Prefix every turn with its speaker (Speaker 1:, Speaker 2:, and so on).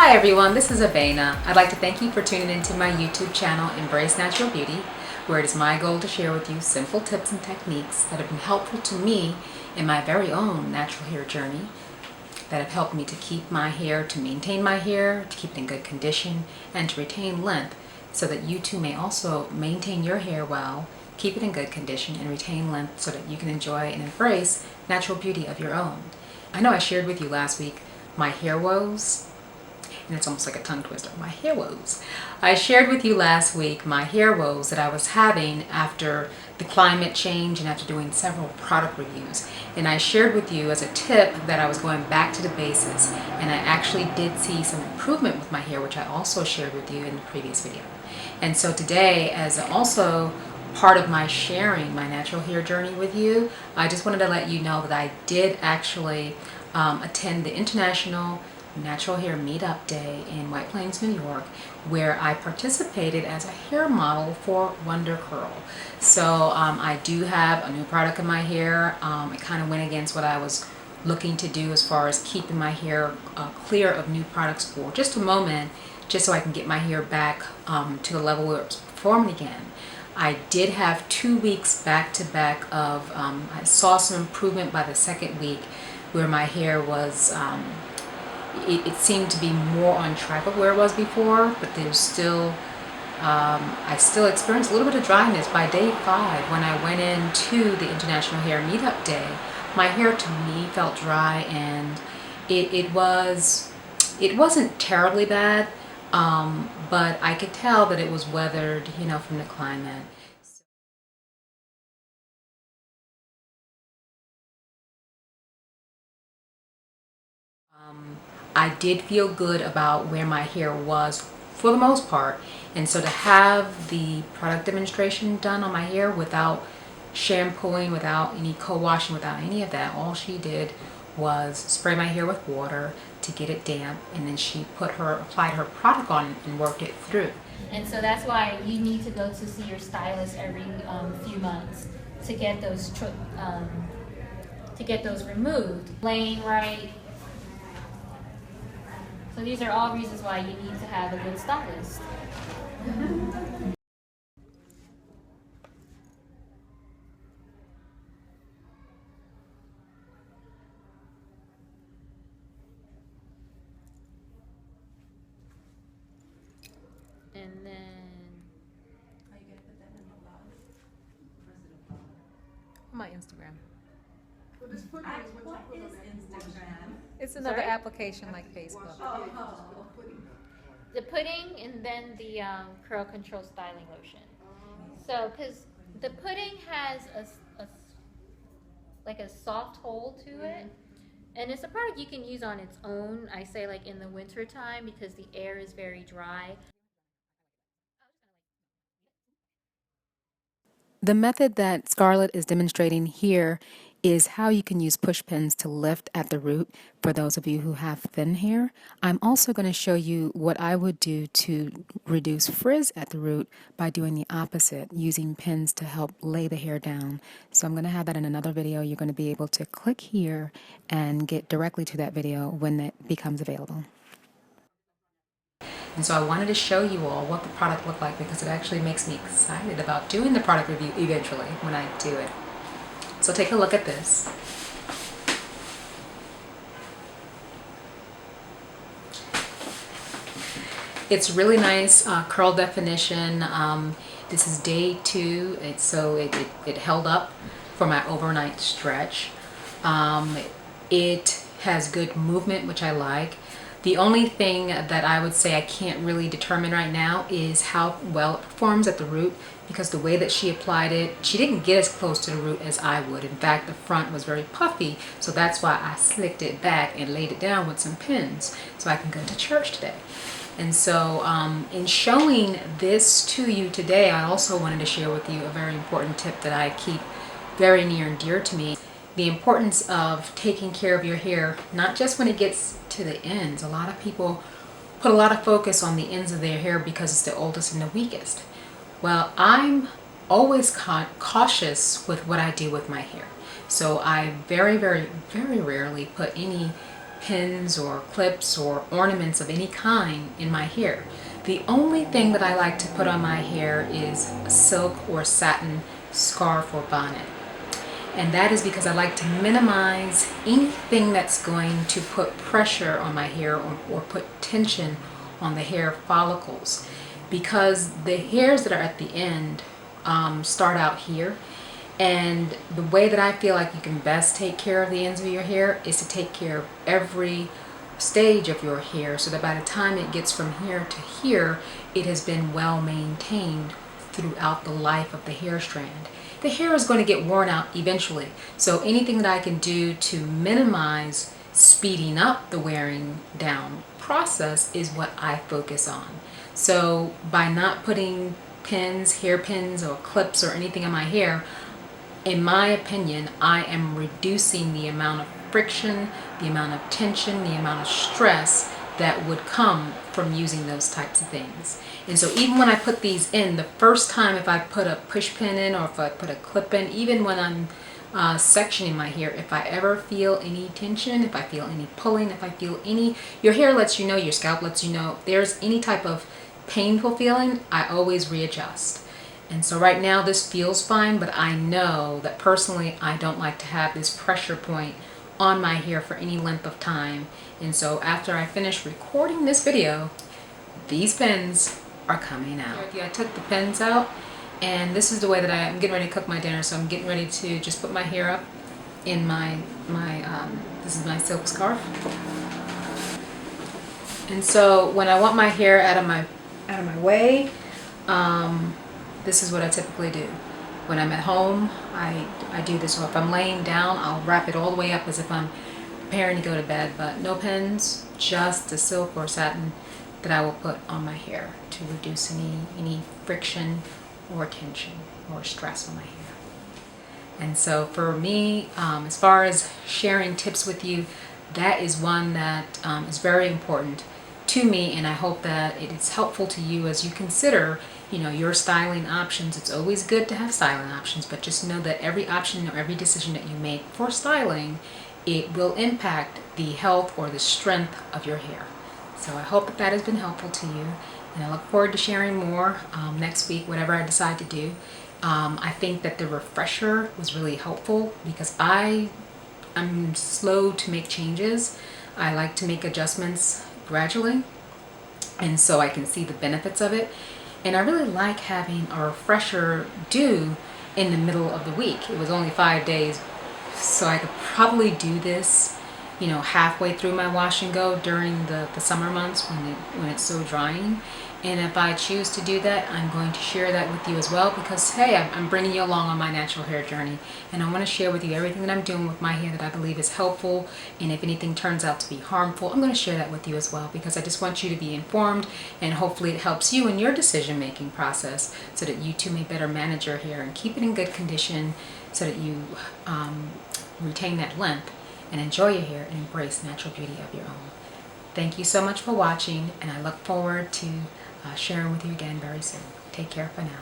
Speaker 1: Hi everyone, this is Avena. I'd like to thank you for tuning into my YouTube channel, Embrace Natural Beauty, where it is my goal to share with you simple tips and techniques that have been helpful to me in my very own natural hair journey, that have helped me to keep my hair, to maintain my hair, to keep it in good condition, and to retain length, so that you too may also maintain your hair well, keep it in good condition, and retain length so that you can enjoy and embrace natural beauty of your own. I know I shared with you last week my hair woes, and it's almost like a tongue twister, my hair woes. I shared with you last week my hair woes that I was having after the climate change and after doing several product reviews. And I shared with you as a tip that I was going back to the basics, and I actually did see some improvement with my hair, which I also shared with you in the previous video. And so today, as also part of my sharing my natural hair journey with you, I just wanted to let you know that I did actually attend the International Natural Hair Meetup Day in Whiteplains, New York, where I participated as a hair model for WonderCurl. So I do have a new product in my hair. It kind of went against what I was looking to do as far as keeping my hair clear of new products for just a moment, just so I can get my hair back to the level where it's performing again. I did have 2 weeks back to back of, I saw some improvement by the second week where my hair was, it seemed to be more on track of where it was before, but there's still, I still experienced a little bit of dryness by day 5 when I went into the International Hair Meetup Day. My hair to me felt dry, and it wasn't terribly bad, but I could tell that it was weathered, you know, from the climate. I did feel good about where my hair was for the most part, and so to have the product demonstration done on my hair without shampooing, without any co-washing, without any of that, all she did was spray my hair with water to get it damp, and then she applied her product on and worked it through.
Speaker 2: And so that's why you need to go to see your stylist every few months to get those removed. Laying right. So these are all reasons why you need to have a good stylist. And then
Speaker 1: Are you gonna put that in the blog? Or is it a blog? My Instagram.
Speaker 3: What is Instagram?
Speaker 1: It's another application like Facebook.
Speaker 2: the pudding, and then the curl control styling lotion. So, because the pudding has like a soft hold to it, and it's a product you can use on its own. I say like in the winter time because the air is very dry.
Speaker 1: The method that Scarlett is demonstrating here is how you can use push pins to lift at the root for those of you who have thin hair. I'm also going to show you what I would do to reduce frizz at the root by doing the opposite, using pins to help lay the hair down. So I'm going to have that in another video. You're going to be able to click here and get directly to that video when it becomes available. And so I wanted to show you all what the product looked like, because it actually makes me excited about doing the product review eventually when I do it. So take a look at this. It's really nice curl definition. This is day 2. It held up for my overnight stretch. It has good movement, which I like. The only thing that I would say I can't really determine right now is how well it performs at the root, because the way that she applied it, she didn't get as close to the root as I would. In fact, the front was very puffy, so that's why I slicked it back and laid it down with some pins so I can go to church today. And so in showing this to you today, I also wanted to share with you a very important tip that I keep very near and dear to me. The importance of taking care of your hair, not just when it gets to the ends. A lot of people put a lot of focus on the ends of their hair because it's the oldest and the weakest. Well, I'm always cautious with what I do with my hair. So I very, very, very rarely put any pins or clips or ornaments of any kind in my hair. The only thing that I like to put on my hair is a silk or satin scarf or bonnet. And that is because I like to minimize anything that's going to put pressure on my hair or put tension on the hair follicles. Because the hairs that are at the end start out here. And the way that I feel like you can best take care of the ends of your hair is to take care of every stage of your hair, so that by the time it gets from here to here, it has been well maintained throughout the life of the hair strand. The hair is going to get worn out eventually, so anything that I can do to minimize speeding up the wearing down process is what I focus on. So by not putting pins, hairpins or clips or anything in my hair, in my opinion, I am reducing the amount of friction, the amount of tension, the amount of stress that would come from using those types of things. And so even when I put these in, the first time, if I put a push pin in or if I put a clip in, even when I'm sectioning my hair, if I ever feel any tension, if I feel any pulling, if I feel any, your hair lets you know, your scalp lets you know, if there's any type of painful feeling, I always readjust. And so right now this feels fine, but I know that personally I don't like to have this pressure point on my hair for any length of time. And so after I finish recording this video, these pins are coming out. I took the pins out, and this is the way that I'm getting ready to cook my dinner. So I'm getting ready to just put my hair up in this is my silk scarf. And so when I want my hair out of my way, this is what I typically do. When I'm at home, I do this, or if I'm laying down, I'll wrap it all the way up as if I'm preparing to go to bed, but no pins, just the silk or satin that I will put on my hair to reduce any friction or tension or stress on my hair. And so for me, as far as sharing tips with you, that is one that is very important to me, and I hope that it is helpful to you as you consider, your styling options. It's always good to have styling options, but just know that every option or every decision that you make for styling, it will impact the health or the strength of your hair. So I hope that has been helpful to you, and I look forward to sharing more next week, whatever I decide to do. I think that the refresher was really helpful because I'm slow to make changes. I like to make adjustments gradually, and so I can see the benefits of it. And I really like having a refresher due in the middle of the week. It was only 5 days, so I could probably do this, halfway through my wash and go during the summer months when it's so drying. And if I choose to do that, I'm going to share that with you as well, because hey, I'm bringing you along on my natural hair journey, and I want to share with you everything that I'm doing with my hair that I believe is helpful. And if anything turns out to be harmful, I'm going to share that with you as well, because I just want you to be informed, and hopefully it helps you in your decision making process so that you too may better manage your hair and keep it in good condition so that you retain that length and enjoy your hair and embrace natural beauty of your own. Thank you so much for watching, and I look forward to sharing with you again very soon. Take care for now.